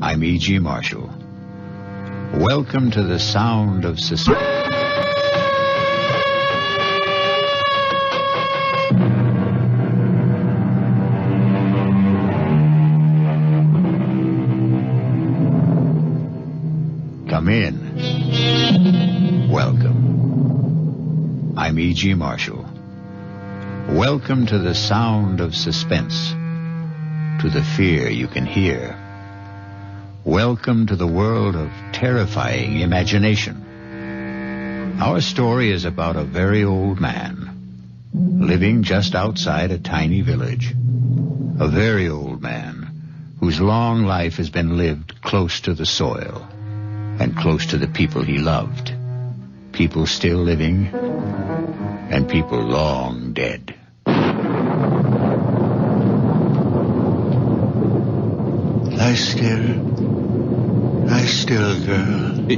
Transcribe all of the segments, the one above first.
I'm E.G. Marshall. Welcome to the sound of suspense. Come in. Welcome. I'm E.G. Marshall. Welcome to the sound of suspense, to the fear you can hear. Welcome to the world of terrifying imagination. Our story is about a very old man living just outside a tiny village. A very old man whose long life has been lived close to the soil and close to the people he loved. People still living and people long dead. Lie still. Lie still, girl.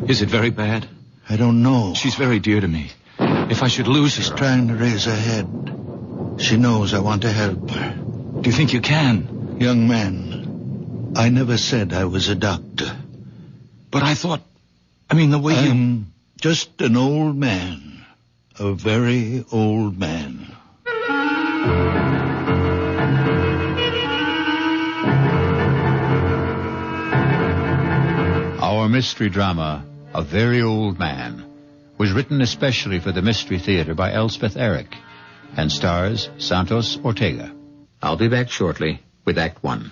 Is it very bad? I don't know. She's very dear to me. If I should lose her... She's trying to raise her head. She knows I want to help her. Do you think you can? Young man, I never said I was a doctor. But I thought... the way I'm just an old man. A very old man. Our mystery drama, A Very Old Man, was written especially for the Mystery Theater by Elspeth Eric and stars Santos Ortega. I'll be back shortly with Act One.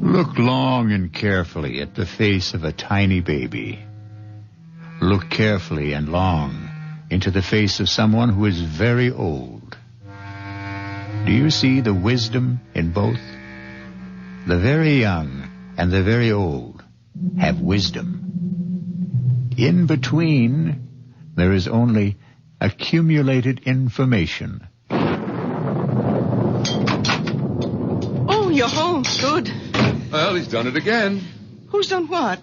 Look long and carefully at the face of a tiny baby. Look carefully and long into the face of someone who is very old. Do you see the wisdom in both? The very young and the very old have wisdom. In between, there is only accumulated information. Oh, you're home. Good. Well, he's done it again. Who's done what?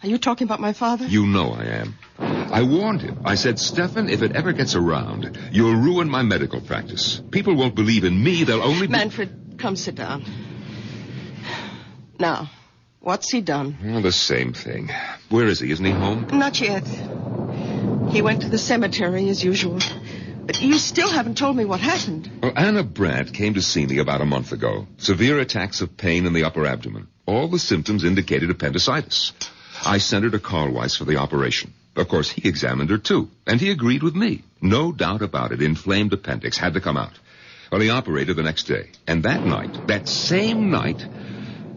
Are you talking about my father? You know I am. I warned him. I said, Stefan, if it ever gets around, you'll ruin my medical practice. People won't believe in me. They'll only... Manfred, come sit down. Now, what's he done? Well, the same thing. Where is he? Isn't he home? Not yet. He went to the cemetery as usual. But you still haven't told me what happened. Well, Anna Brandt came to see me about a month ago. Severe attacks of pain in the upper abdomen. All the symptoms indicated appendicitis. I sent her to Carl Weiss for the operation. Of course, he examined her, too, and he agreed with me. No doubt about it, inflamed appendix had to come out. Well, he operated the next day, and that night, that same night,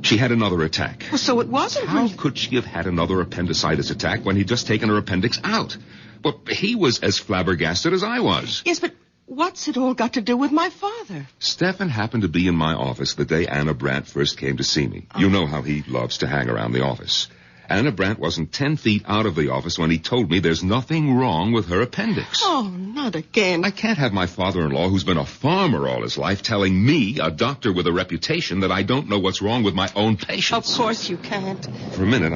she had another attack. Well, so it wasn't... How could she have had another appendicitis attack when he'd just taken her appendix out? Well, he was as flabbergasted as I was. Yes, but what's it all got to do with my father? Stefan happened to be in my office the day Anna Brandt first came to see me. You know how he loves to hang around the office. Anna Brandt wasn't 10 feet out of the office when he told me there's nothing wrong with her appendix. Oh, not again. I can't have my father-in-law, who's been a farmer all his life, telling me, a doctor with a reputation, that I don't know what's wrong with my own patients. Of course you can't. For a minute,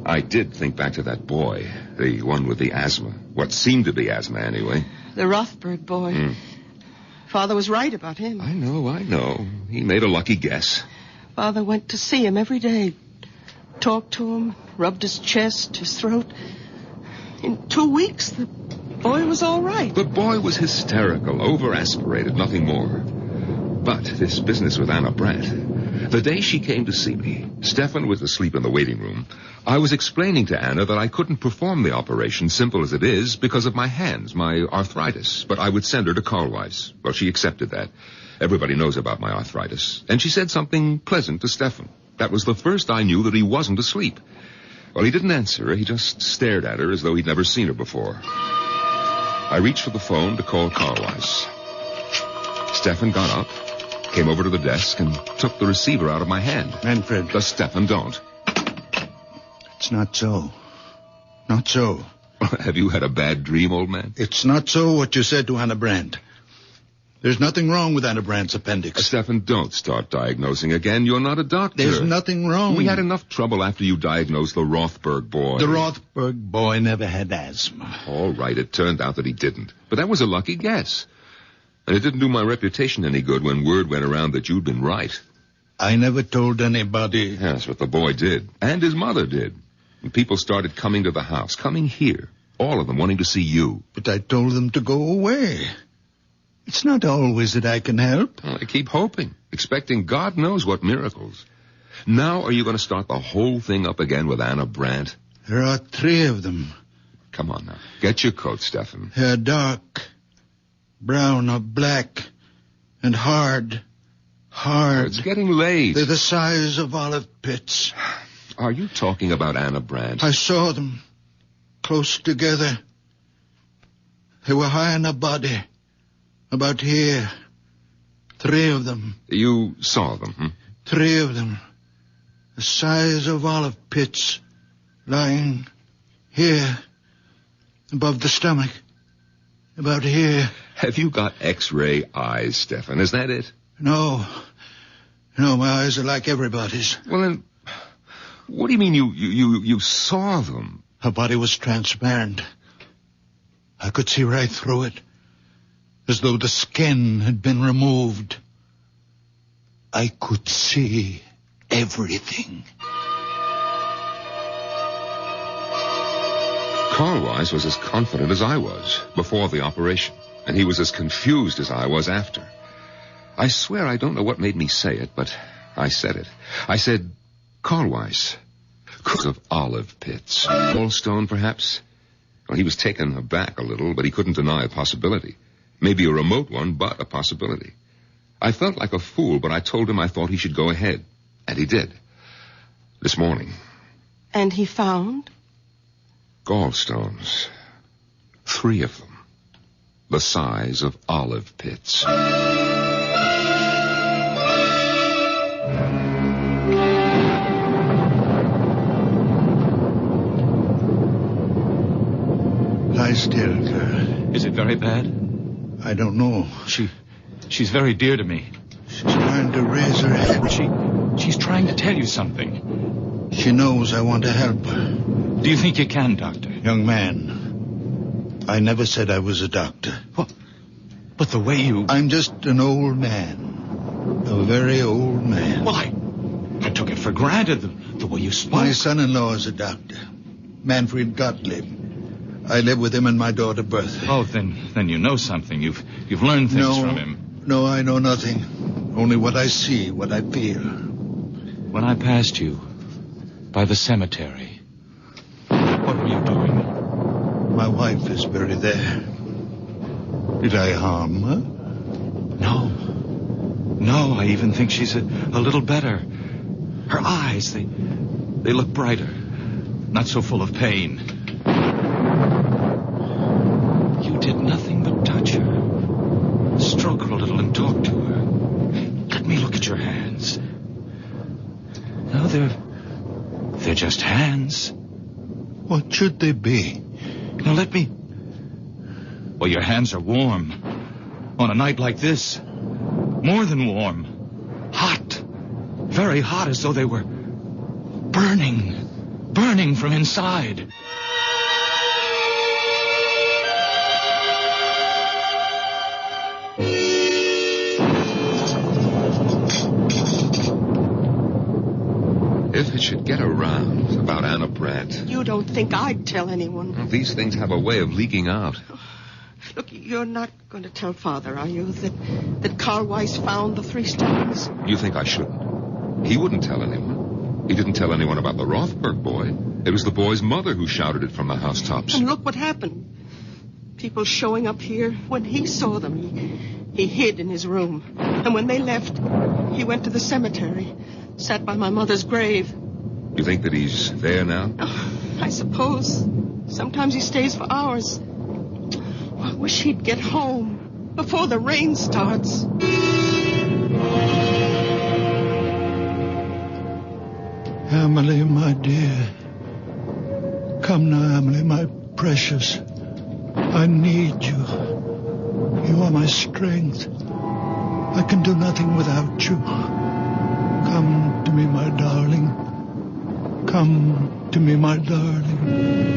I did think back to that boy, the one with the asthma. What seemed to be asthma, anyway. The Rothberg boy. Father was right about him. I know. He made a lucky guess. Father went to see him every day. Talked to him, rubbed his chest, his throat. In 2 weeks, the boy was all right. The boy was hysterical, over-aspirated, nothing more. But this business with Anna Brandt, the day she came to see me, Stefan was asleep in the waiting room. I was explaining to Anna that I couldn't perform the operation, simple as it is, because of my hands, my arthritis. But I would send her to Carl Weiss. Well, she accepted that. Everybody knows about my arthritis. And she said something pleasant to Stefan. That was the first I knew that he wasn't asleep. Well, he didn't answer her. He just stared at her as though he'd never seen her before. I reached for the phone to call Carl Weiss. Stefan got up, came over to the desk, and took the receiver out of my hand. Manfred. The Stefan don't. It's not so. Not so. Have you had a bad dream, old man? It's not so what you said to Anna Brandt. There's nothing wrong with Anna Brandt's appendix. Stefan, don't start diagnosing again. You're not a doctor. There's nothing wrong. We had enough trouble after you diagnosed the Rothberg boy. The Rothberg boy never had asthma. All right, it turned out that he didn't. But that was a lucky guess. And it didn't do my reputation any good when word went around that you'd been right. I never told anybody. Yes, but the boy did. And his mother did. And people started coming to the house, coming here. All of them wanting to see you. But I told them to go away. It's not always that I can help. Well, I keep hoping, expecting God knows what miracles. Now are you going to start the whole thing up again with Anna Brandt? There are 3 of them. Come on now. Get your coat, Stefan. They're dark, brown or black, and hard. Oh, it's getting late. They're the size of olive pits. Are you talking about Anna Brandt? I saw them, close together. They were high in her body, about here. 3 of them. You saw them, 3 of them, the size of olive pits, lying here, above the stomach, about here. Have you got X-ray eyes, Stefan? Is that it? No, my eyes are like everybody's. Well, then, what do you mean you saw them? Her body was transparent. I could see right through it, as though the skin had been removed. I could see everything. Carl Weiss was as confident as I was before the operation, and he was as confused as I was after. I swear I don't know what made me say it, but I said it. I said, Carl Weiss, cook of olive pits. Gallstone, perhaps? Well, he was taken aback a little, but he couldn't deny a possibility. Maybe a remote one, but a possibility. I felt like a fool, but I told him I thought he should go ahead. And he did. This morning. And he found? Gallstones. 3 of them. The size of olive pits. Lie still, girl. Is it very bad? I don't know. She's very dear to me. She's trying to raise her head. She's trying to tell you something. She knows I want to help her. Do you think you can, Doctor? Young man, I never said I was a doctor. What? But the way you... I'm just an old man. A very old man. Well, I took it for granted, the way you spoke. My son-in-law is a doctor. Manfred Gottlieb. I live with him and my daughter Bertha. Oh, then you know something. You've learned things from him. No, I know nothing. Only what I see, what I feel. When I passed you by the cemetery, what were you doing? My wife is buried there. Did I harm her? No, I even think she's a little better. Her eyes, they look brighter. Not so full of pain. You did nothing but touch her. Stroke her a little and talk to her. Let me look at your hands. No, they're just hands. What should they be? Now let me... Well, your hands are warm. On a night like this. More than warm. Hot. Very hot, as though they were burning from inside. If it should get around about Anna Brandt. You don't think I'd tell anyone? Well, these things have a way of leaking out. Look, you're not going to tell Father, are you, that Carl Weiss found the 3 stones? You think I shouldn't? He wouldn't tell anyone. He didn't tell anyone about the Rothberg boy. It was the boy's mother who shouted it from the housetops. And look what happened. People showing up here. When he saw them, he hid in his room. And when they left, he went to the cemetery, sat by my mother's grave. You think that he's there now? Oh, I suppose. Sometimes he stays for hours. I wish he'd get home before the rain starts. Emily, my dear. Come now, Emily, my precious. I need you. You are my strength. I can do nothing without you. Come to me, my darling. Come to me, my darling.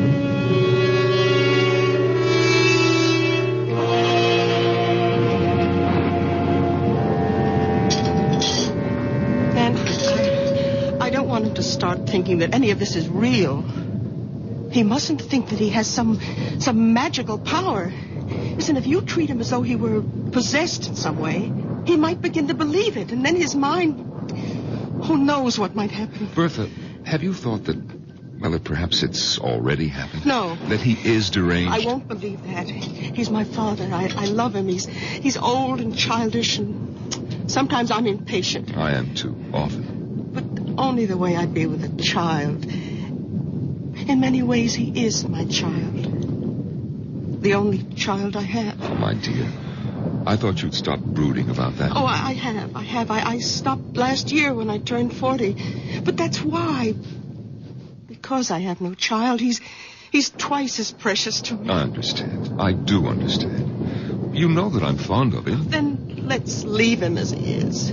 I don't want him to start thinking that any of this is real. He mustn't think that he has some magical power. Listen, if you treat him as though he were possessed in some way, he might begin to believe it, and then his mind... Who knows what might happen? Bertha, have you thought that, well, that perhaps it's already happened? No. That he is deranged? I won't believe that. He's my father. I love him. He's old and childish, and sometimes I'm impatient. I am too, often. But only the way I'd be with a child. In many ways, he is my child. The only child I have. Oh, my dear. I thought you'd stop brooding about that. Oh, I have. I stopped last year when I turned 40. But that's why. Because I have no child, he's twice as precious to me. I understand. I do understand. You know that I'm fond of him. Then let's leave him as he is.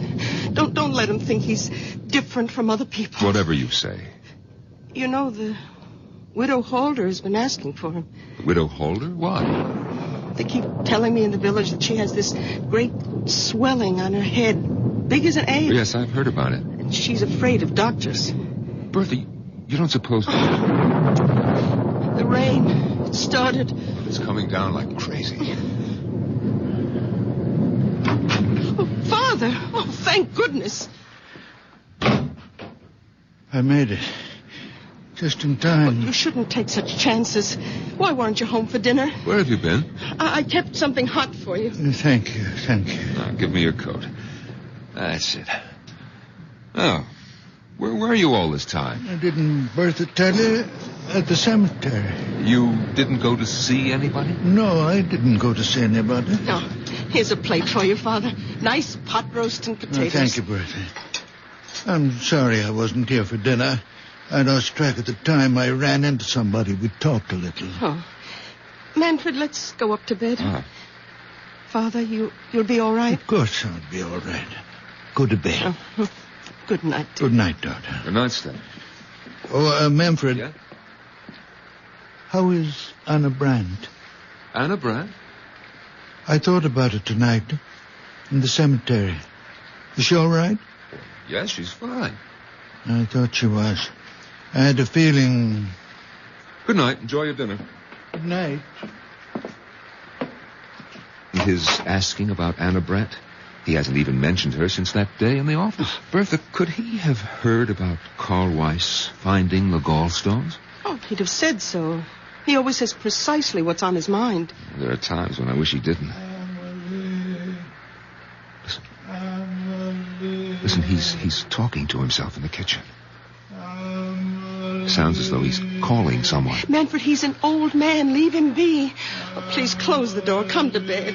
Don't let him think he's different from other people. Whatever you say. You know, the Widow Holder has been asking for him. The Widow Holder? Why? They keep telling me in the village that she has this great swelling on her head, big as an egg. Yes, I've heard about it. And she's afraid of doctors. Bertha, you don't suppose... The rain, it started. It's coming down like crazy. Oh, Father! Oh, thank goodness. I made it. Just in time. You shouldn't take such chances. Why weren't you home for dinner? Where have you been? I kept something hot for you. Thank you. Now, give me your coat. That's it. Oh, where were you all this time? I didn't Bertha tell you? At the cemetery. You didn't go to see anybody? No, I didn't go to see anybody. No. Here's a plate for you, Father. Nice pot roast and potatoes. Thank you, Bertha. I'm sorry I wasn't here for dinner. I lost track of the time. I ran into somebody. We talked a little. Oh. Manfred, let's go up to bed. Ah. Father, you'll be all right? Of course I'll be all right. Go to bed. Oh. Good night. Good night, daughter. Good night, Steph. Oh, Manfred. Yeah? How is Anna Brandt? Anna Brandt? I thought about it tonight in the cemetery. Is she all right? Yes, she's fine. I thought she was. I had a feeling... Good night. Enjoy your dinner. Good night. His asking about Anna Brandt? He hasn't even mentioned her since that day in the office. Bertha, could he have heard about Carl Weiss finding the gallstones? Oh, he'd have said so. He always says precisely what's on his mind. There are times when I wish he didn't. Listen, he's talking to himself in the kitchen. Sounds as though he's calling someone. Manfred, he's an old man. Leave him be. Oh, please close the door. Come to bed.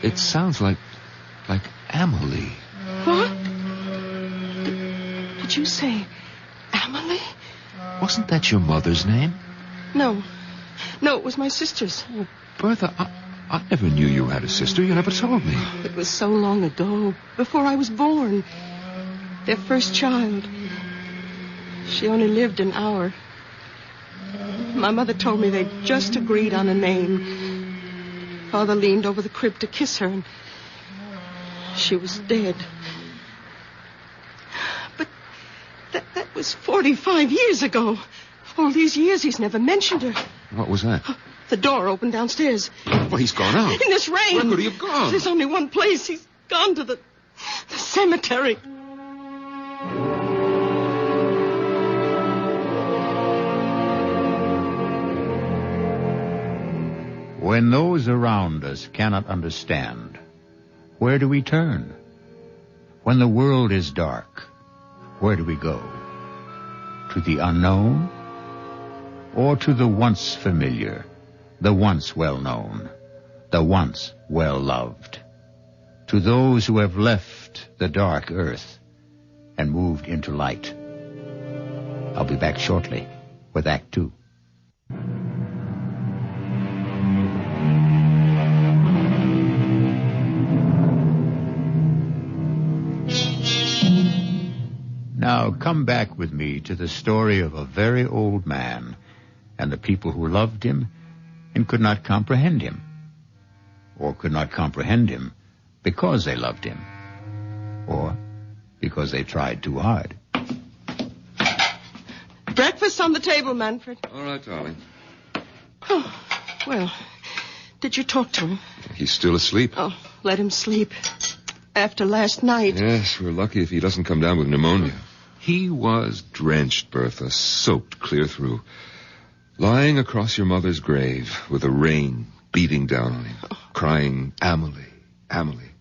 It sounds like Amelie. What? Did you say Amelie? Wasn't that your mother's name? No. No, it was my sister's. Oh, Bertha, I never knew you had a sister. You never told me. It was so long ago, before I was born. Their first child. She only lived an hour. My mother told me they'd just agreed on a name. Father leaned over the crib to kiss her, and she was dead. But that was 45 years ago. All these years he's never mentioned her. What was that? The door opened downstairs. Well, he's gone out. In this rain. Where could he have gone? There's only one place. He's gone to the cemetery. When those around us cannot understand, where do we turn? When the world is dark, where do we go? To the unknown? Or to the once familiar, the once well-known, the once well-loved? To those who have left the dark earth and moved into light. I'll be back shortly with Act 2. Now come back with me to the story of a very old man and the people who loved him and could not comprehend him, or could not comprehend him because they loved him, or because they tried too hard. Breakfast on the table, Manfred. All right, darling. Oh, well, did you talk to him? He's still asleep. Oh, let him sleep. After last night. Yes, we're lucky if he doesn't come down with pneumonia. He was drenched, Bertha, soaked clear through. Lying across your mother's grave with the rain beating down on him, crying, Amelie, Amelie,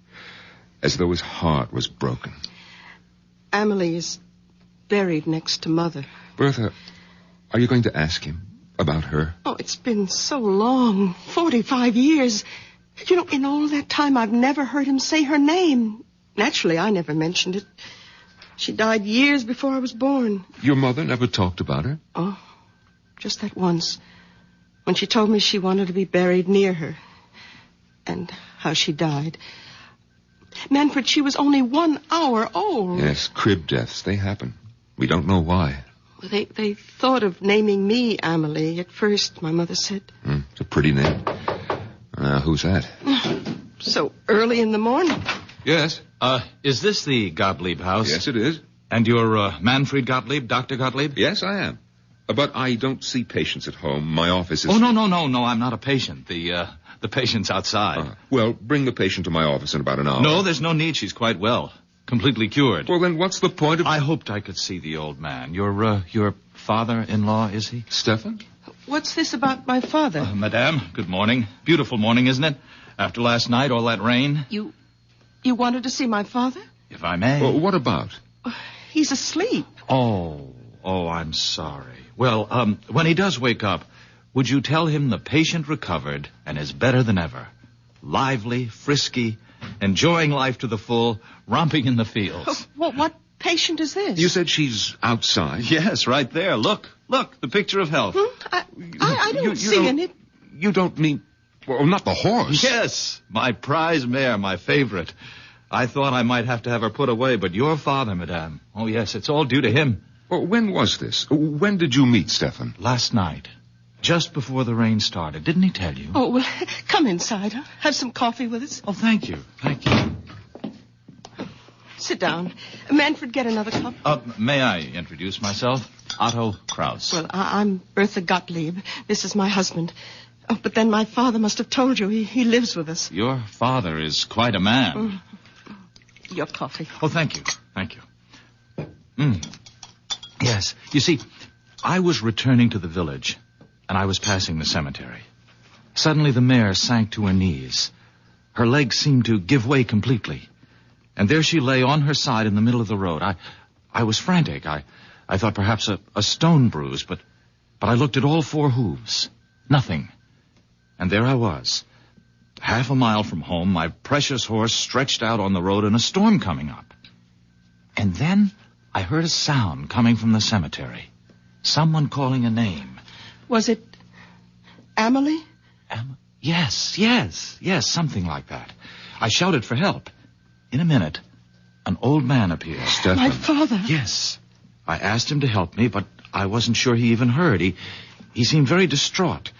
as though his heart was broken. Amelie is buried next to Mother. Bertha, are you going to ask him about her? Oh, it's been so long, 45 years. You know, in all that time, I've never heard him say her name. Naturally, I never mentioned it. She died years before I was born. Your mother never talked about her? Oh, just that once. When she told me she wanted to be buried near her. And how she died. Manfred, she was only 1 hour old. Yes, crib deaths, they happen. We don't know why. They thought of naming me Amelie at first, my mother said. It's a pretty name. Who's that? So early in the morning. Yes. Is this the Gottlieb house? Yes, it is. And you're Manfred Gottlieb, Dr. Gottlieb? Yes, I am. But I don't see patients at home. My office is... Oh, no, I'm not a patient. The patient's outside. Well, bring the patient to my office in about an hour. No, there's no need. She's quite well. Completely cured. Well, then what's the point of... I hoped I could see the old man. Your father-in-law, is he? Stefan? What's this about my father? Madame, good morning. Beautiful morning, isn't it? After last night, all that rain. You wanted to see my father? If I may. Well, what about? He's asleep. Oh, I'm sorry. Well, when he does wake up, would you tell him the patient recovered and is better than ever? Lively, frisky, enjoying life to the full, romping in the fields. What patient is this? You said she's outside? Yes, right there. Look, the picture of health. I don't see any... You don't mean... Well, not the horse. Yes, my prize mare, my favorite. I thought I might have to have her put away, but your father, madame. Oh, yes, it's all due to him. Well, when was this? When did you meet Stefan? Last night, just before the rain started. Didn't he tell you? Oh, well, come inside. Have some coffee with us. Oh, thank you. Sit down. Manfred, get another cup. May I introduce myself? Otto Kraus. Well, I'm Bertha Gottlieb. This is my husband. Oh, but then my father must have told you. He lives with us. Your father is quite a man. Your coffee. Oh, thank you. Yes. You see, I was returning to the village, and I was passing the cemetery. Suddenly the mare sank to her knees. Her legs seemed to give way completely. And there she lay on her side in the middle of the road. I was frantic. I thought perhaps a stone bruise, but I looked at all 4 hooves. Nothing. And there I was, half a mile from home, my precious horse stretched out on the road and a storm coming up. And then I heard a sound coming from the cemetery. Someone calling a name. Was it Amelie? Yes, something like that. I shouted for help. In a minute, an old man appeared. Stefan. My father. Yes. I asked him to help me, but I wasn't sure he even heard. He seemed very distraught.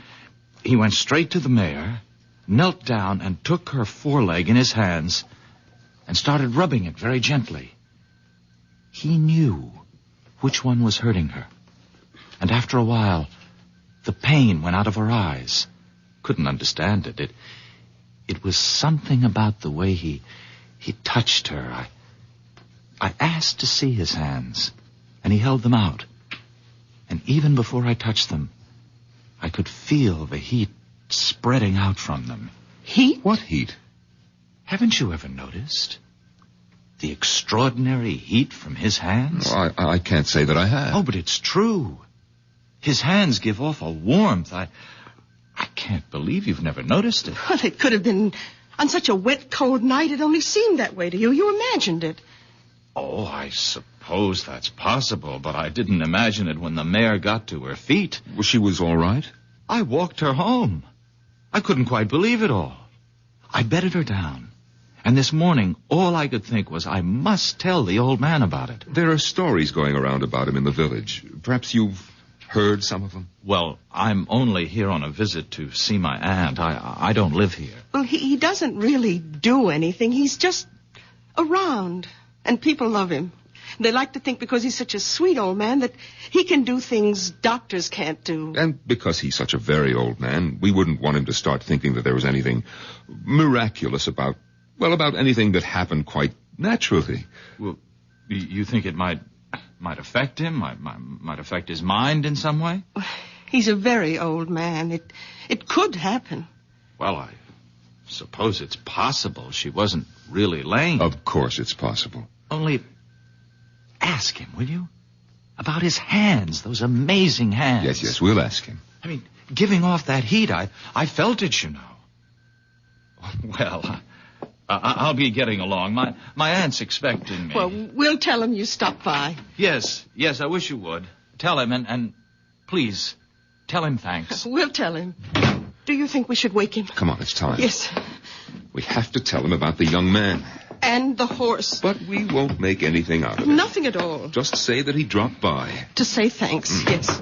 He went straight to the mare, knelt down and took her foreleg in his hands and started rubbing it very gently. He knew which one was hurting her. And after a while, the pain went out of her eyes. Couldn't understand it. It was something about the way he touched her. I asked to see his hands, and he held them out. And even before I touched them, I could feel the heat spreading out from them. Heat? What heat? Haven't you ever noticed the extraordinary heat from his hands? Oh, I can't say that I have. Oh, but it's true. His hands give off a warmth. I can't believe you've never noticed it. Well, it could have been on such a wet, cold night. It only seemed that way to you. You imagined it. Oh, I suppose that's possible, but I didn't imagine it when the mare got to her feet. Well, she was all right? I walked her home. I couldn't quite believe it all. I bedded her down, And this morning, all I could think was I must tell the old man about it. There are stories going around about him in the village. Perhaps you've heard some of them? Well, I'm only here on a visit to see my aunt. I don't live here. Well, he doesn't really do anything. He's just around, and people love him. They like to think because he's such a sweet old man that he can do things doctors can't do. And because he's such a very old man, we wouldn't want him to start thinking that there was anything miraculous about anything that happened quite naturally. Well, you think it might affect him? Might affect his mind in some way? He's a very old man. It could happen. Well, I suppose it's possible she wasn't really lame. Of course it's possible. Only ask him, will you? About his hands, those amazing hands. Yes, we'll ask him. I mean, giving off that heat, I felt it, you know. Well, I'll be getting along. My aunt's expecting me. Well, we'll tell him you stopped by. Yes, I wish you would. Tell him, and please, tell him thanks. We'll tell him. Do you think we should wake him? Come on, it's time. Yes. We have to tell him about the young man. And the horse. But we won't make anything out of it. Nothing at all. Just say that he dropped by. To say thanks, yes.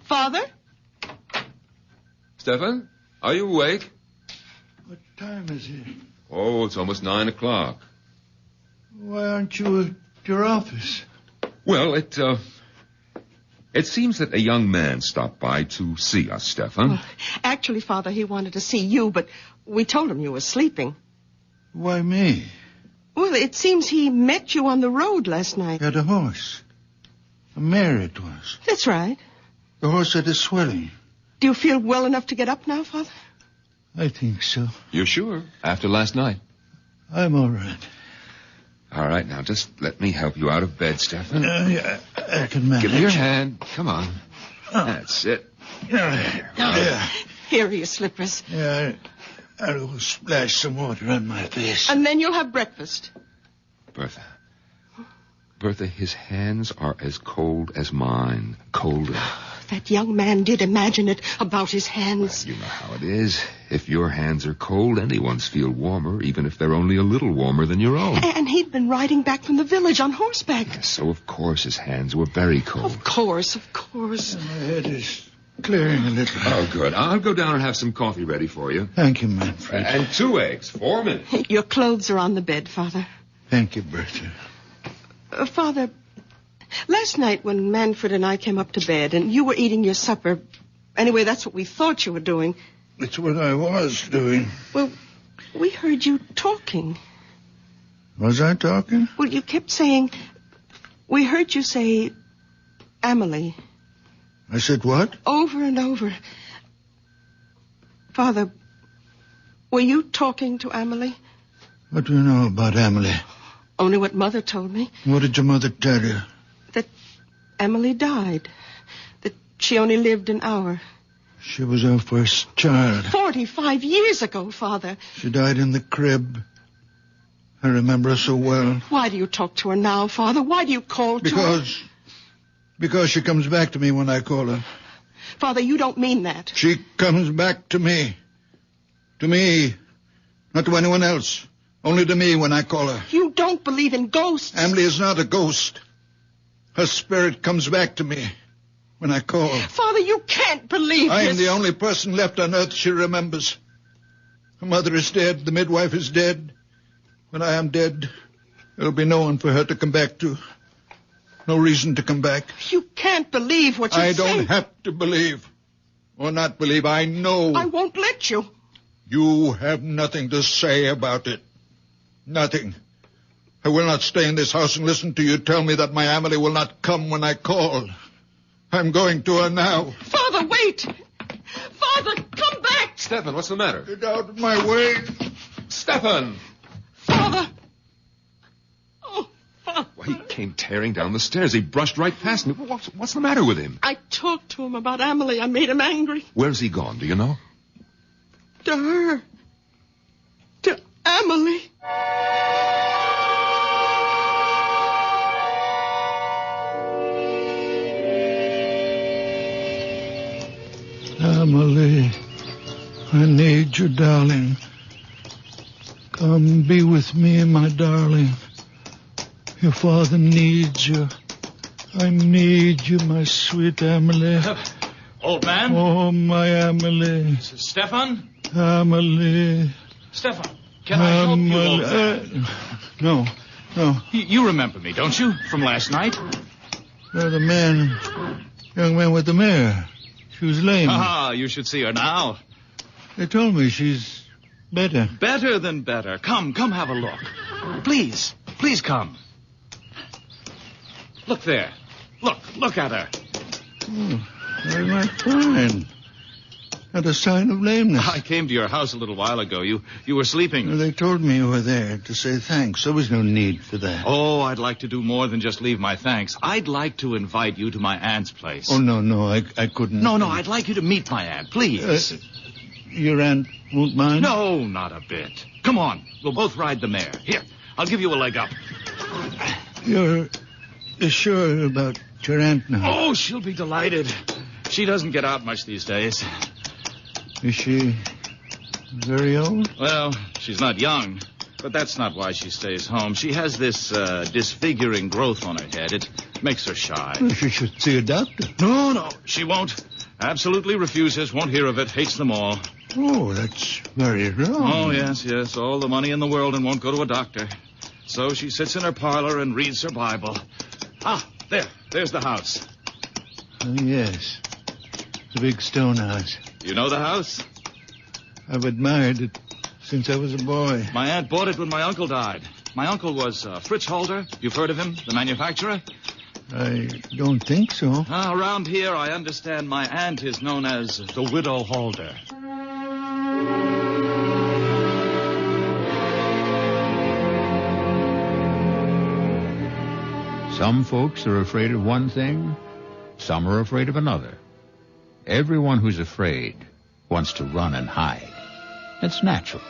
Father? Stefan, are you awake? What time is it? Oh, it's almost 9 o'clock. Why aren't you at your office? Well, it seems that a young man stopped by to see us, Stefan. Well, actually, Father, he wanted to see you, but we told him you were sleeping. Why me? Well, it seems he met you on the road last night. Got a horse. A mare it was. That's right. The horse had a swelling. Do you feel well enough to get up now, Father? I think so. You're sure? After last night? I'm all right. All right, now just let me help you out of bed, Stefan. Yeah, I can manage. Give me your hand. Come on. That's it. Yeah. Here are your slippers. Yeah, I'll splash some water on my face. And then you'll have breakfast. Bertha, his hands are as cold as mine. Colder. That young man did imagine it about his hands. You know how it is. If your hands are cold, anyone's feel warmer, even if they're only a little warmer than your own. And he'd been riding back from the village on horseback. Yes, so of course his hands were very cold. Of course. My head is clearing a little. Oh, good. I'll go down and have some coffee ready for you. Thank you, Manfred. And 2 eggs. 4 minutes. Your clothes are on the bed, Father. Thank you, Bertha. Father, last night when Manfred and I came up to bed and you were eating your supper, anyway, that's what we thought you were doing. It's what I was doing. Well, we heard you talking. Was I talking? Well, you kept saying, we heard you say, Amelie. I said what? Over and over. Father, were you talking to Amelie? What do you know about Emily? Only what Mother told me. What did your mother tell you? That Emily died. That she only lived an hour. She was our first child. 45 years ago, Father. She died in the crib. I remember her so well. Why do you talk to her now, Father? Why do you call to her? Because she comes back to me when I call her. Father, you don't mean that. She comes back to me. To me. Not to anyone else. Only to me when I call her. You don't believe in ghosts. Emily is not a ghost. Her spirit comes back to me when I call her. Father, you can't believe this. I'm the only person left on earth she remembers. Her mother is dead. The midwife is dead. When I am dead, there'll be no one for her to come back to. No reason to come back. You can't believe what you say. I don't have to believe. Or not believe. I know. I won't let you. You have nothing to say about it. Nothing. I will not stay in this house and listen to you tell me that my Emily will not come when I call. I'm going to her now. Father, wait. Father, come back. Stefan, what's the matter? Get out of my way. Stefan! Father. Oh, Father. Well, he came tearing down the stairs. He brushed right past me. What's the matter with him? I talked to him about Emily. I made him angry. Where's he gone? Do you know? To her. To Emily. Emily, I need you, darling. Be with me, my darling. Your father needs you. I need you, my sweet Emily. Old man? Oh, my Emily. Stefan? Emily. Stefan, can I help you, old man? No. You remember me, don't you? From last night? The young man with the mare. She was lame. Ah, you should see her now. They told me she's better. Better than better. Come have a look. Please come. Look there. Look at her. Oh, very much fine. Not a sign of lameness. I came to your house a little while ago. You were sleeping. They told me you were there to say thanks. There was no need for that. Oh, I'd like to do more than just leave my thanks. I'd like to invite you to my aunt's place. Oh, no, I couldn't. No, I'd like you to meet my aunt, please. Your aunt won't mind? No, not a bit. Come on, we'll both ride the mare. Here, I'll give you a leg up. You're sure about your aunt now? Oh, she'll be delighted. She doesn't get out much these days. Is she very old? Well, she's not young, but that's not why she stays home. She has this disfiguring growth on her head. It makes her shy. Well, she should see a doctor. No, she won't. Absolutely refuses, won't hear of it, hates them all. Oh, that's very wrong. Oh, yes, all the money in the world and won't go to a doctor. So she sits in her parlor and reads her Bible. Ah, there's the house. Oh, yes. The big stone house. You know the house? I've admired it since I was a boy. My aunt bought it when my uncle died. My uncle was Fritz Holder. You've heard of him, the manufacturer? I don't think so. Around here, I understand my aunt is known as the Widow Holder. Some folks are afraid of one thing, some are afraid of another. Everyone who's afraid wants to run and hide. It's natural.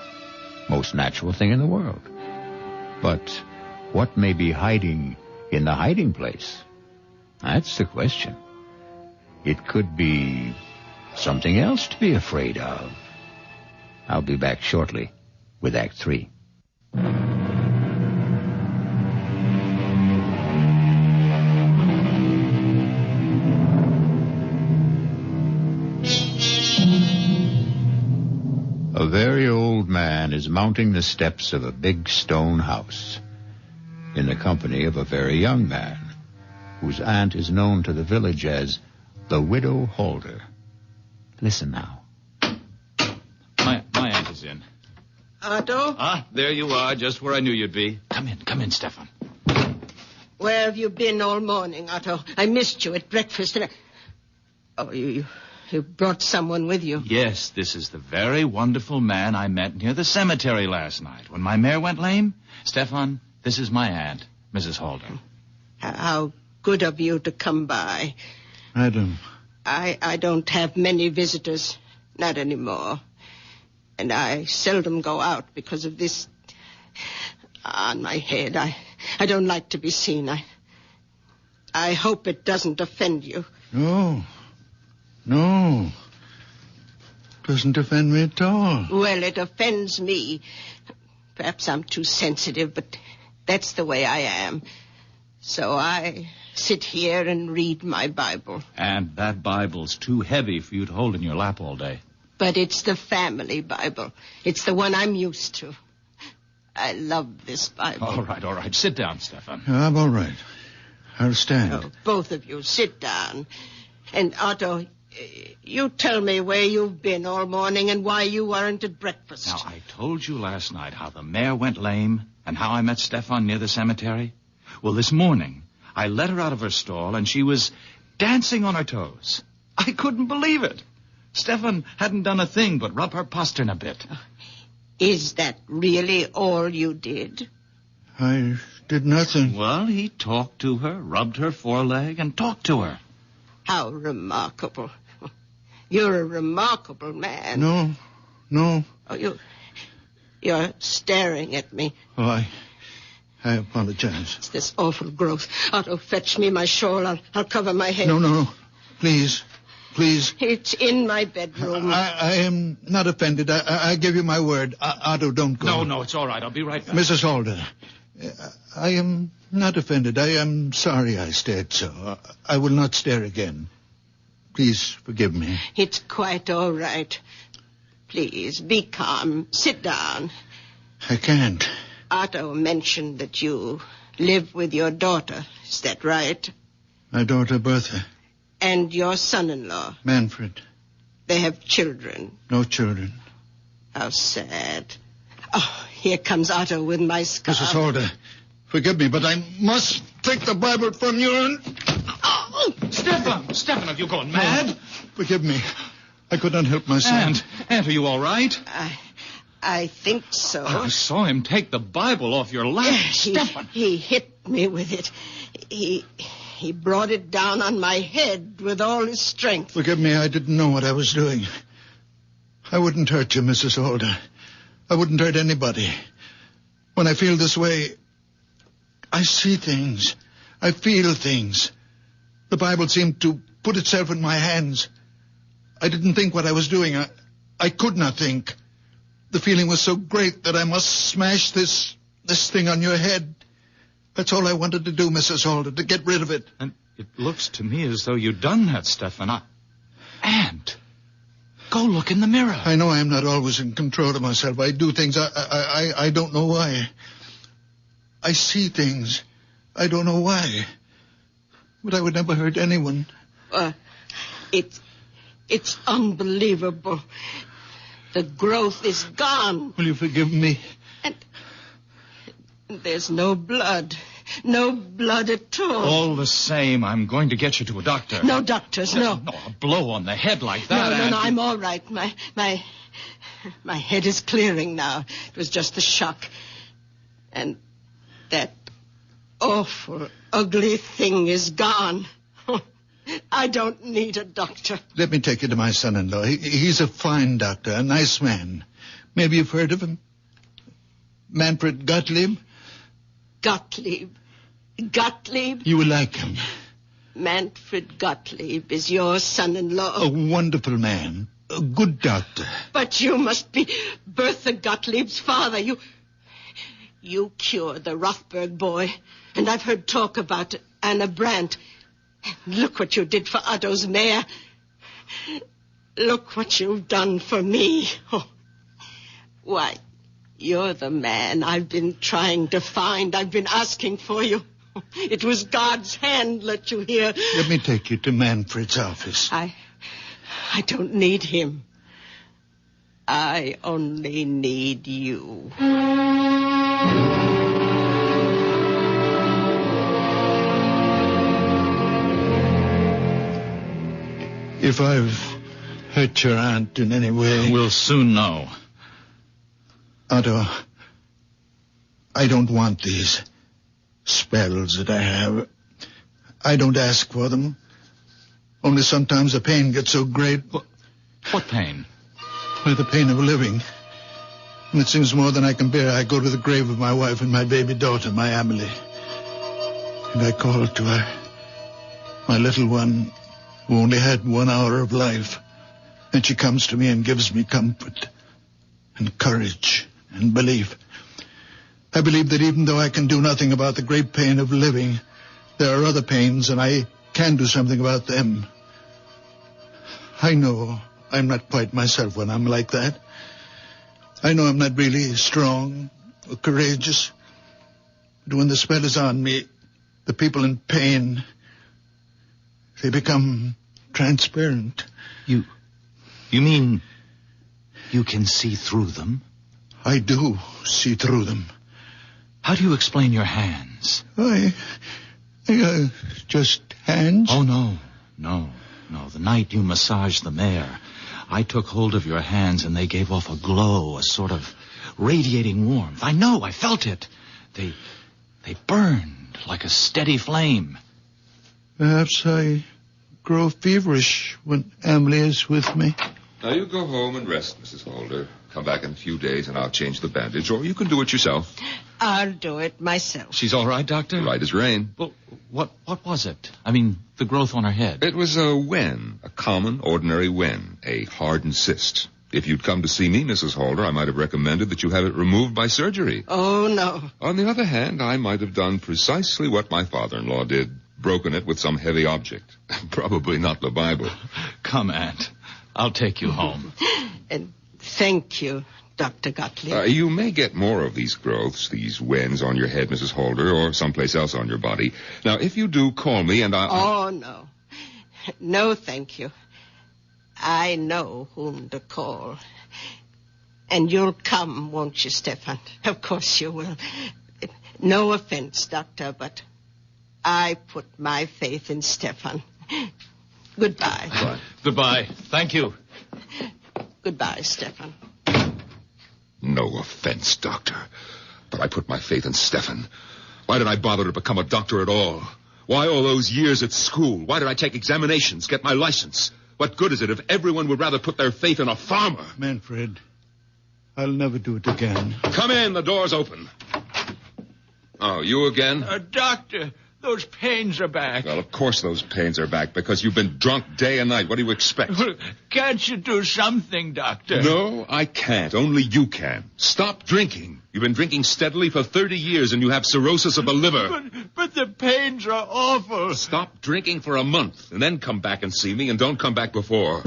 Most natural thing in the world. But what may be hiding in the hiding place? That's the question. It could be something else to be afraid of. I'll be back shortly with Act 3. A very old man is mounting the steps of a big stone house in the company of a very young man whose aunt is known to the village as the Widow Holder. Listen now. My aunt is in. Otto? Ah, there you are, just where I knew you'd be. Come in, Stefan. Where have you been all morning, Otto? I missed you at breakfast. Oh, you brought someone with you. Yes, this is the very wonderful man I met near the cemetery last night when my mare went lame. Stefan, this is my aunt, Mrs. Holder. How good of you to come by. Madam. I don't have many visitors, not anymore. And I seldom go out because of this on my head. I don't like to be seen. I hope it doesn't offend you. No. Doesn't offend me at all. Well, it offends me. Perhaps I'm too sensitive, but that's the way I am. So I sit here and read my Bible. And that Bible's too heavy for you to hold in your lap all day. But it's the family Bible. It's the one I'm used to. I love this Bible. All right. Sit down, Stefan. I'm all right. I'll stand. Oh, both of you, sit down. And Otto, you tell me where you've been all morning and why you weren't at breakfast. Now, I told you last night how the mare went lame and how I met Stefan near the cemetery. Well, this morning, I let her out of her stall and she was dancing on her toes. I couldn't believe it. Stefan hadn't done a thing but rub her postern a bit. Is that really all you did? I did nothing. Well, he talked to her, rubbed her foreleg, and talked to her. How remarkable. You're a remarkable man. No. Oh, you're staring at me. Oh, I apologize. It's this awful growth. Otto, fetch me my shawl. I'll cover my head. No. Please. please. It's in my bedroom. I am not offended. I give you my word. Otto, don't go. No, it's all right. I'll be right back. Mrs. Halder, I am not offended. I am sorry I stared so. I will not stare again. Please forgive me. It's quite all right. Please, be calm. Sit down. I can't. Otto mentioned that you live with your daughter. Is that right? My daughter, Bertha. And your son-in-law. Manfred. They have children. No children. How sad. Oh, here comes Otto with my scarf. Mrs. Halder, forgive me, but I must take the Bible from you and... Oh, Stefan, have you gone mad? No, forgive me. I could not help myself. Aunt, are you all right? I think so. I saw him take the Bible off your lap. Stefan. He hit me with it. He brought it down on my head with all his strength. Forgive me, I didn't know what I was doing. I wouldn't hurt you, Mrs. Halder. I wouldn't hurt anybody. When I feel this way, I see things. I feel things. The Bible seemed to put itself in my hands. I didn't think what I was doing. I could not think. The feeling was so great that I must smash this thing on your head. That's all I wanted to do, Mrs. Halder, to get rid of it. And it looks to me as though you'd done that, Stefan. Aunt, go look in the mirror. I know I'm not always in control of myself. I do things. I don't know why. I see things. I don't know why. But I would never hurt anyone. It's unbelievable. The growth is gone. Will you forgive me? And there's no blood. No blood at all. All the same, I'm going to get you to a doctor. No doctors, no. No, a blow on the head like that. No, I'm all right. My head is clearing now. It was just the shock. And that awful, ugly thing is gone. I don't need a doctor. Let me take you to my son-in-law. He's a fine doctor, a nice man. Maybe you've heard of him? Manfred Gottlieb? Gottlieb? You will like him. Manfred Gottlieb is your son-in-law. A wonderful man. A good doctor. But you must be Bertha Gottlieb's father. You cured the Rothberg boy. And I've heard talk about Anna Brandt. Look what you did for Otto's mare. Look what you've done for me. Oh. Why, you're the man I've been trying to find. I've been asking for you. It was God's hand let you here. Let me take you to Manfred's office. I don't need him. I only need you. If I've hurt your aunt in any way... We'll soon know. Otto, I don't want these spells that I have. I don't ask for them. Only sometimes the pain gets so great. What pain? Well, the pain of living. And it seems more than I can bear. I go to the grave of my wife and my baby daughter, my Amelie. And I call to her, my little one, who only had 1 hour of life. And she comes to me and gives me comfort and courage and belief. I believe that even though I can do nothing about the great pain of living, there are other pains, and I can do something about them. I know I'm not quite myself when I'm like that. I know I'm not really strong or courageous. But when the spell is on me, the people in pain, they become transparent. You mean you can see through them? I do see through them. How do you explain your hands? Just hands? Oh, no. The night you massaged the mare, I took hold of your hands and they gave off a glow, a sort of radiating warmth. I know, I felt it. They burned like a steady flame. Perhaps I grow feverish when Emily is with me. Now you go home and rest, Mrs. Halder. Come back in a few days and I'll change the bandage, or you can do it yourself. I'll do it myself. She's all right, Doctor? Right as rain. Well, what was it? I mean, the growth on her head. It was a wen, a common, ordinary wen, a hardened cyst. If you'd come to see me, Mrs. Holder, I might have recommended that you have it removed by surgery. Oh, no. On the other hand, I might have done precisely what my father-in-law did, broken it with some heavy object. Probably not the Bible. Come, Aunt. I'll take you home. And thank you, Dr. Gottlieb. You may get more of these growths, these wens on your head, Mrs. Holder, or someplace else on your body. Now, if you do, call me and Oh, no. No, thank you. I know whom to call. And you'll come, won't you, Stefan? Of course you will. No offense, Doctor, but I put my faith in Stefan. Goodbye. Bye. Goodbye. Thank you. Goodbye, Stefan. No offense, Doctor, but I put my faith in Stefan. Why did I bother to become a doctor at all? Why all those years at school? Why did I take examinations, get my license? What good is it if everyone would rather put their faith in a farmer? Manfred, I'll never do it again. Come in, the door's open. Oh, you again? Doctor, those pains are back. Well, of course those pains are back, because you've been drunk day and night. What do you expect? Can't you do something, Doctor? No, I can't. Only you can. Stop drinking. You've been drinking steadily for 30 years, and you have cirrhosis of the liver. But the pains are awful. Stop drinking for a month, and then come back and see me, and don't come back before.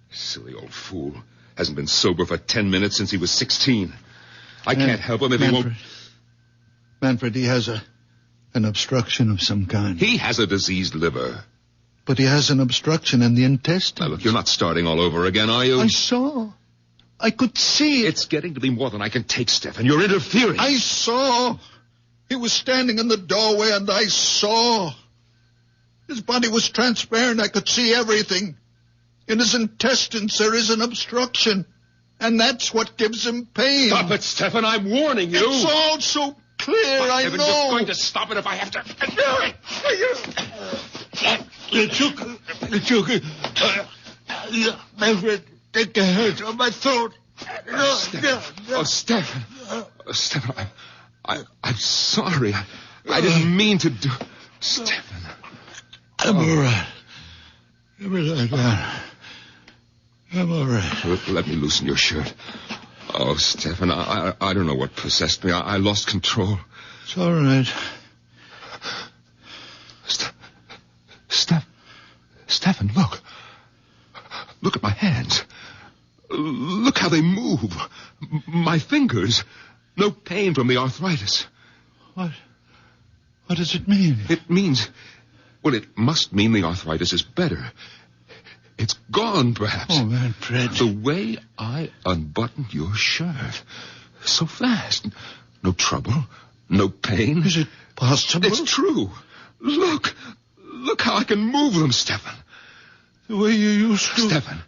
Silly old fool. Hasn't been sober for 10 minutes since he was 16. I can't help him if he won't... Manfred, he has an obstruction of some kind. He has a diseased liver. But he has an obstruction in the intestines. Now, look, you're not starting all over again, are you? I saw. I could see it. It's getting to be more than I can take, Stefan. You're interfering. I saw. He was standing in the doorway, and I saw. His body was transparent. I could see everything. In his intestines, there is an obstruction. And that's what gives him pain. Stop it, Stefan. I'm warning you. It's all so clear, I know. You're going to stop it if I have to. Manfred, take a hurt on my throat. Stefan. Stefan, I'm sorry. I didn't mean to do... Stefan. I'm all right. Give me that down. I'm all right. Let me loosen your shirt. Oh, Stefan, I don't know what possessed me. I lost control. It's all right. Stefan, look. Look at my hands. Look how they move. My fingers. No pain from the arthritis. What does it mean? It means... Well, it must mean the arthritis is better. It's gone, perhaps. Oh, Manfred. The way I unbuttoned your shirt. So fast. No trouble. No pain. Is it possible? It's true. Look. Look how I can move them, Stefan. The way you used to.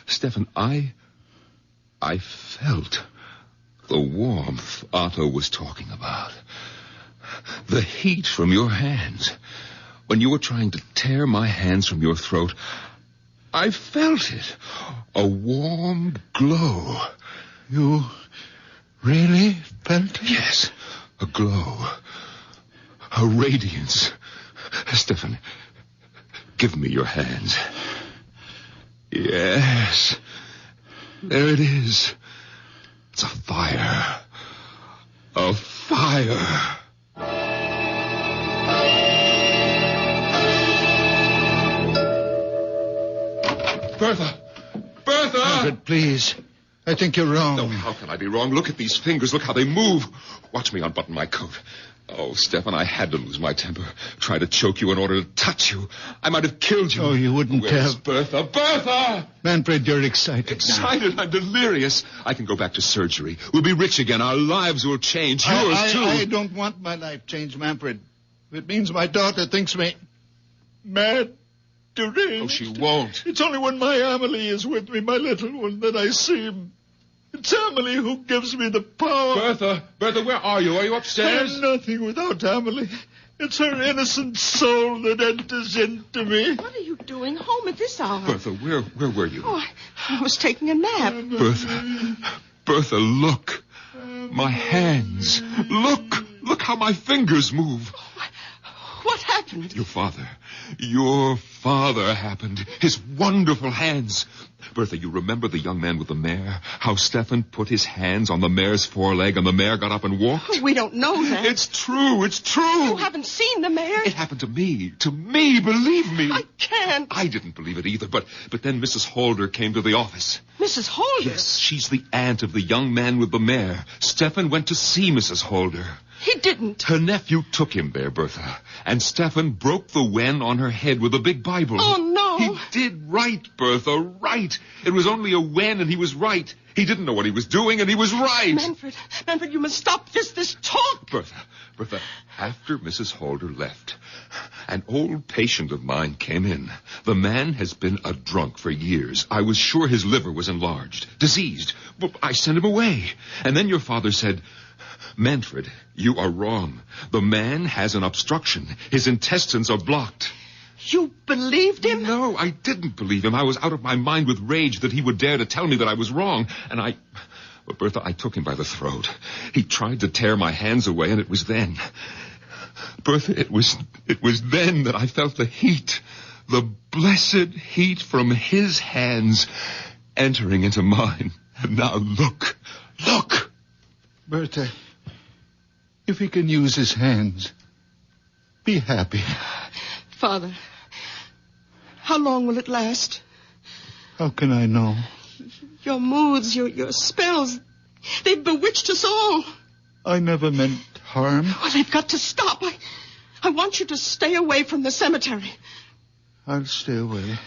Stefan, I felt the warmth Otto was talking about. The heat from your hands. When you were trying to tear my hands from your throat, I felt it. A warm glow. You really felt it? Yes, a glow. A radiance. Stefan, give me your hands. Yes. There it is. It's a fire. A fire. Bertha! Manfred, please. I think you're wrong. No, how can I be wrong? Look at these fingers. Look how they move. Watch me unbutton my coat. Oh, Stefan, I had to lose my temper. Try to choke you in order to touch you. I might have killed you. Oh, you wouldn't Where's have. Bertha? Bertha! Manfred, you're excited. Excited? Now. I'm delirious. I can go back to surgery. We'll be rich again. Our lives will change. Yours, too. I don't want my life changed, Manfred. If it means my daughter thinks me mad, deranged. Oh, she won't. It's only when my Amelie is with me, my little one, that I see him. It's Amelie who gives me the power. Bertha, where are you? Are you upstairs? I'm nothing without Amelie. It's her innocent soul that enters into me. What are you doing home at this hour? Bertha, where were you? Oh, I was taking a nap. Bertha, look. My hands. Look how my fingers move. What happened? Your father happened. His wonderful hands. Bertha, you remember the young man with the mare? How Stefan put his hands on the mare's foreleg and the mare got up and walked? We don't know that. It's true. You haven't seen the mare? It happened to me. To me, believe me. I can't. I didn't believe it either, but then Mrs. Holder came to the office. Mrs. Holder? Yes, she's the aunt of the young man with the mare. Stefan went to see Mrs. Holder. He didn't. Her nephew took him there, Bertha. And Stefan broke the wen on her head with a big Bible. Oh, no. He did right, Bertha, right. It was only a wen, and he was right. He didn't know what he was doing, and he was right. Manfred, you must stop this talk. Bertha, after Mrs. Holder left, an old patient of mine came in. The man has been a drunk for years. I was sure his liver was enlarged, diseased. But I sent him away. And then your father said, Manfred, you are wrong. The man has an obstruction. His intestines are blocked. You believed him? No, I didn't believe him. I was out of my mind with rage that he would dare to tell me that I was wrong. But Bertha, I took him by the throat. He tried to tear my hands away, and it was then. Bertha, it was then that I felt the heat, the blessed heat from his hands entering into mine. And now look. Bertha, if he can use his hands, be happy. Father, how long will it last? How can I know? Your moods, your spells, they've bewitched us all. I never meant harm. Well, they've got to stop. I want you to stay away from the cemetery. I'll stay away.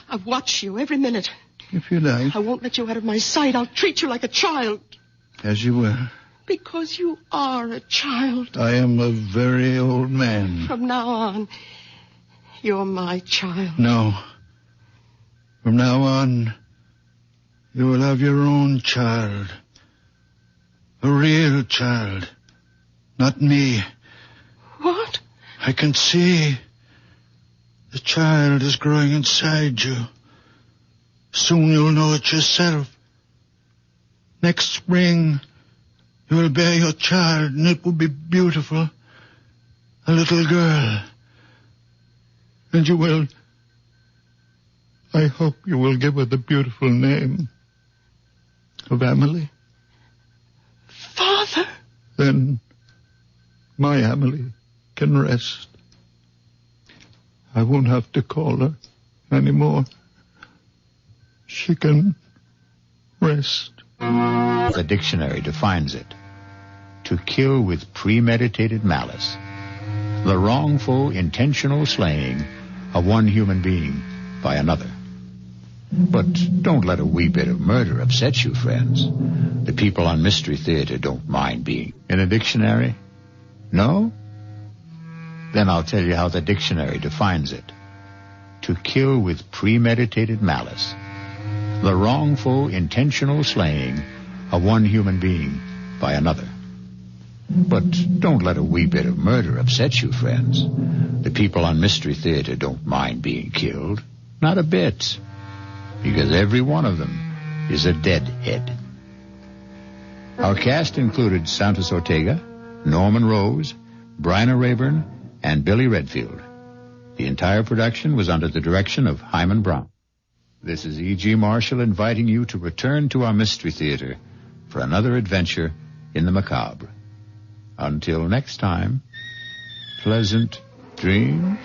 I watch you every minute. If you like. I won't let you out of my sight. I'll treat you like a child. As you will. Because you are a child. I am a very old man. From now on, you're my child. No. From now on, you will have your own child. A real child. Not me. What? I can see. The child is growing inside you. Soon you'll know it yourself. Next spring, you will bear your child, and it will be beautiful. A little girl. And you will... I hope you will give her the beautiful name of Emily. Father! Then my Emily can rest. I won't have to call her anymore. She can rest. The dictionary defines it: to kill with premeditated malice, the wrongful, intentional slaying of one human being by another. But don't let a wee bit of murder upset you, friends. The people on Mystery Theater don't mind being in a dictionary. No? Then I'll tell you how the dictionary defines it: to kill with premeditated malice, the wrongful, intentional slaying of one human being by another. But don't let a wee bit of murder upset you, friends. The people on Mystery Theater don't mind being killed. Not a bit. Because every one of them is a deadhead. Our cast included Santos Ortega, Norman Rose, Bryna Rayburn, and Billy Redfield. The entire production was under the direction of Hyman Brown. This is E.G. Marshall inviting you to return to our Mystery Theater for another adventure in the macabre. Until next time, pleasant dreams.